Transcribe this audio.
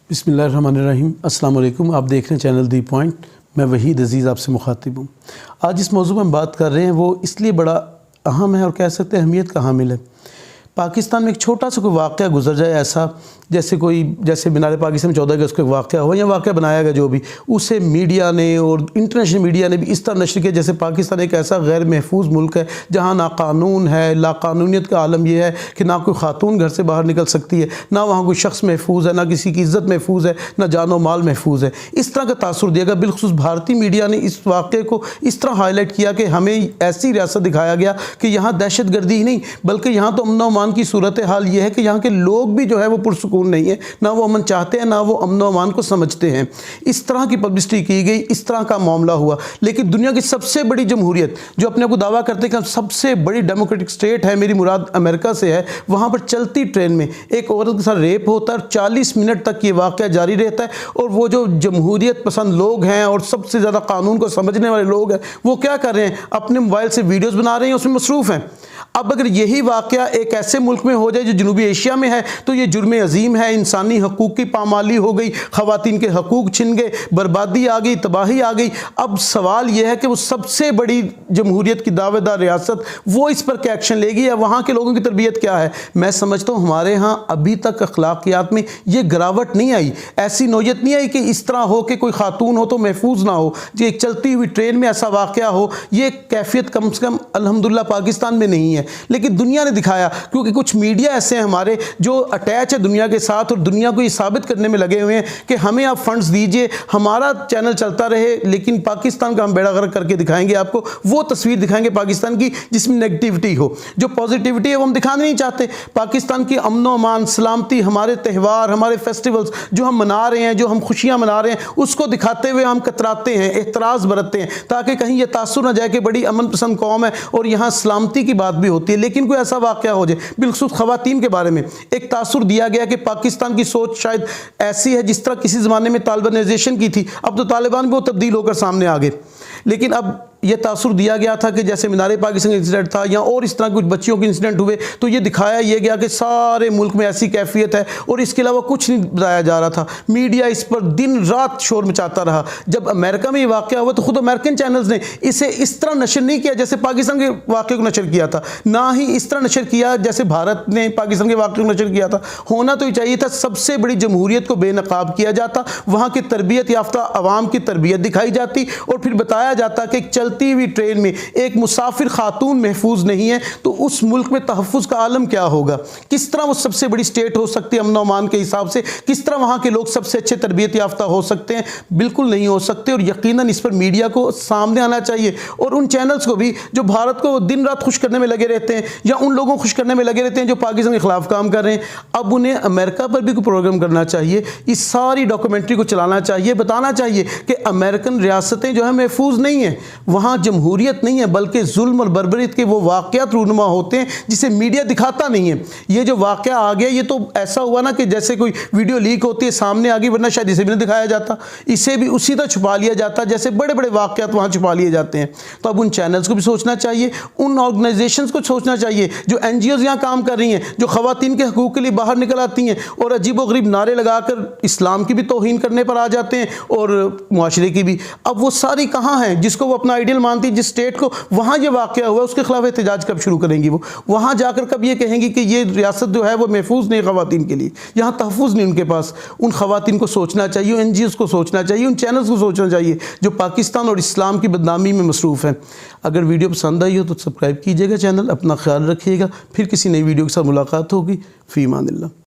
بسم اللہ الرحمن الرحیم۔ السلام علیکم، آپ دیکھ رہے ہیں چینل دی پوائنٹ۔ میں وحید عزیز آپ سے مخاطب ہوں۔ آج اس موضوع میں ہم بات کر رہے ہیں وہ اس لیے بڑا اہم ہے اور کہہ سکتے ہیں اہمیت کا حامل ہے۔ پاکستان میں ایک چھوٹا سا کوئی واقعہ گزر جائے ایسا جیسے مینار پاکستان 14 اگست کو ایک واقعہ ہوا یا واقعہ بنایا گیا جو بھی، اسے میڈیا نے اور انٹرنیشنل میڈیا نے بھی اس طرح نشر کیا جیسے پاکستان ایک ایسا غیر محفوظ ملک ہے جہاں نہ قانون ہے، لا قانونیت کا عالم یہ ہے کہ نہ کوئی خاتون گھر سے باہر نکل سکتی ہے، نہ وہاں کوئی شخص محفوظ ہے، نہ کسی کی عزت محفوظ ہے، نہ جان و مال محفوظ ہے۔ اس طرح کا تاثر دیا گیا۔ بالخصوص بھارتی میڈیا نے اس واقعے کو اس طرح ہائی لائٹ کیا کہ ہمیں ایسی ریاست دکھایا گیا کہ یہاں دہشت گردی ہی نہیں بلکہ یہاں تو امن و امان کی صورتحال یہ ہے کہ یہاں کے لوگ بھی جو ہے وہ پرسکون نہیں ہیں، نہ وہ امن چاہتے ہیں نہ وہ امن و امان کو سمجھتے ہیں۔ اس طرح کی پبلسٹی کی گئی، اس طرح کا معاملہ ہوا۔ لیکن دنیا کی سب سے بڑی جمہوریت جو اپنے کو دعویٰ کرتے ہیں کہ ہم سب سے بڑی ڈیموکریٹک سٹیٹ ہے، میری مراد امریکہ سے ہے، وہاں پر چلتی ٹرین میں ایک عورت کے ساتھ ریپ ہوتا ہے اور 40 منٹ تک یہ واقعہ جاری رہتا ہے، اور وہ جو جمہوریت پسند لوگ ہیں اور سب سے زیادہ قانون کو سمجھنے والے لوگ ہیں وہ کیا کر رہے ہیں؟ اپنے موبائل سے ویڈیوز بنا رہے ہیں، اس میں مصروف ہیں۔ اب اگر یہی واقعہ ایک ایسے ملک میں ہو جائے جو جنوبی ایشیا میں ہے تو یہ جرم عظیم ہے، انسانی حقوق کی پامالی ہو گئی، خواتین کے حقوق چھن گئے، بربادی آ گئی، تباہی آ گئی۔ اب سوال یہ ہے کہ وہ سب سے بڑی جمہوریت کی دعوے دار ریاست وہ اس پر کیا ایکشن لے گی یا وہاں کے لوگوں کی تربیت کیا ہے؟ میں سمجھتا ہوں ہمارے ہاں ابھی تک اخلاقیات میں یہ گراوٹ نہیں آئی، ایسی نوعیت نہیں آئی کہ اس طرح ہو کہ کوئی خاتون ہو تو محفوظ نہ ہو، جو ایک چلتی ہوئی ٹرین میں ایسا واقعہ ہو۔ یہ کیفیت کم سے کم الحمدللہ پاکستان میں نہیں ہے، لیکن دنیا نے دکھایا، کیونکہ کچھ میڈیا ایسے ہیں ہمارے جو اٹیچ ہے دنیا کے ساتھ اور دنیا کو یہ ثابت کرنے میں لگے ہوئے ہیں کہ ہمیں آپ فنڈز دیجئے، ہمارا چینل چلتا رہے، لیکن پاکستان کا ہم بیڑا غرق کر کے دکھائیں گے، آپ کو وہ تصویر دکھائیں گے پاکستان کی جس میں نیگیٹیوٹی ہو، جو پازیٹیوٹی ہے وہ ہم دکھانا نہیں چاہتے۔ پاکستان کی امن و امان، سلامتی، ہمارے تہوار، ہمارے فیسٹیولز جو ہم منا رہے ہیں، جو ہم خوشیاں منا رہے ہیں، اس کو دکھاتے ہوئے ہم کتراتے ہیں، احتراز برتتے ہیں تاکہ کہیں یہ تاثر نہ جائے کہ بڑی امن پسند قوم ہے اور یہاں سلامتی کی بات بھی ہوتی ہے۔ لیکن کوئی ایسا واقعہ ہو جائے، بالخصوص خواتین کے بارے میں ایک تاثر دیا گیا کہ پاکستان کی سوچ شاید ایسی ہے جس طرح کسی زمانے میں طالبانائزیشن کی تھی، اب تو طالبان بھی وہ تبدیل ہو کر سامنے آ گئے۔ لیکن اب یہ تاثر دیا گیا تھا کہ جیسے مینار پاکستان انسیڈنٹ تھا یا اور اس طرح کچھ بچیوں کے انسیڈنٹ ہوئے تو یہ دکھایا یہ گیا کہ سارے ملک میں ایسی کیفیت ہے اور اس کے علاوہ کچھ نہیں بتایا جا رہا تھا۔ میڈیا اس پر دن رات شور مچاتا رہا۔ جب امریکہ میں یہ واقعہ ہوا تو خود امریکن چینلز نے اسے اس طرح نشر نہیں کیا جیسے پاکستان کے واقعے کو نشر کیا تھا، نہ ہی اس طرح نشر کیا جیسے بھارت نے پاکستان کے واقعے کو نشر کیا تھا۔ ہونا تو یہ چاہیے تھا سب سے بڑی جمہوریت کو بے نقاب کیا جاتا، وہاں کی تربیت یافتہ عوام کی تربیت دکھائی جاتی اور پھر بتایا جاتا کہ ایک چلتی ہوئی ٹرین میں ایک مسافر خاتون محفوظ نہیں ہے تو اس ملک میں تحفظ کا عالم کیا ہوگا؟ کس طرح وہ سب سے بڑی سٹیٹ ہو سکتی ہے امن و امان کے حساب سے؟ کس طرح وہاں کے لوگ سب سے اچھے تربیت یافتہ ہو سکتے ہیں؟ بالکل نہیں ہو سکتے، اور یقیناً اس پر میڈیا کو سامنے آنا چاہیے اور ان چینلز کو بھی جو بھارت کو دن رات خوش کرنے میں لگے رہتے ہیں یا ان لوگوں کو خوش کرنے میں لگے رہتے ہیں جو پاکستان کے خلاف کام کر رہے ہیں، اب انہیں امریکہ پر بھی کوئی پروگرام کرنا چاہیے، اس ساری ڈاکومنٹری کو چلانا چاہیے، بتانا چاہیے کہ امریکن ریاستیں جو ہیں محفوظ نہیں ہیں، وہاں جمہوریت نہیں ہے بلکہ ظلم اور بربریت کے وہ واقعات رونما ہوتے ہیں جسے میڈیا دکھاتا نہیں ہے۔ یہ جو واقعہ آ گیا یہ تو ایسا ہوا نا کہ جیسے کوئی ویڈیو لیک ہوتی ہے سامنے آ گئی، ورنہ شاید اسے بھی نہیں دکھایا جاتا، اسے بھی اسی طرح چھپا لیا جاتا جیسے بڑے بڑے واقعات وہاں چھپا لیے جاتے ہیں۔ تو اب ان چینلز کو بھی سوچنا چاہیے، ان آرگنائزیشنز کو سوچنا چاہیے جو این جی اوز یہاں کام کر رہی ہیں، جو خواتین کے حقوق کے لیے باہر نکل آتی ہیں اور عجیب و غریب نعرے لگا کر اسلام کی بھی توہین کرنے پر آ جاتے ہیں اور معاشرے کی بھی۔ اب وہ ساری کہاں ہیں جس کو وہ اپنا آئیڈیل مانتی، جس اسٹیٹ کو وہاں یہ واقعہ ہوا اس کے خلاف احتجاج کب شروع کریں گی؟ وہ وہاں جا کر کب یہ کہیں گی کہ یہ ریاست جو ہے وہ محفوظ نہیں خواتین کے لیے، یہاں تحفظ نہیں ان کے پاس؟ ان خواتین کو سوچنا چاہیے، این جی اوز کو سوچنا چاہیے، ان چینلز کو سوچنا چاہیے جو پاکستان اور اسلام کی بدنامی میں مصروف ہیں۔ اگر ویڈیو پسند آئی ہو تو سبسکرائب کیجیے گا چینل، اپنا خیال رکھیے گا، پھر کسی نئی ویڈیو کے ساتھ ملاقات ہوگی۔ فی امان اللہ۔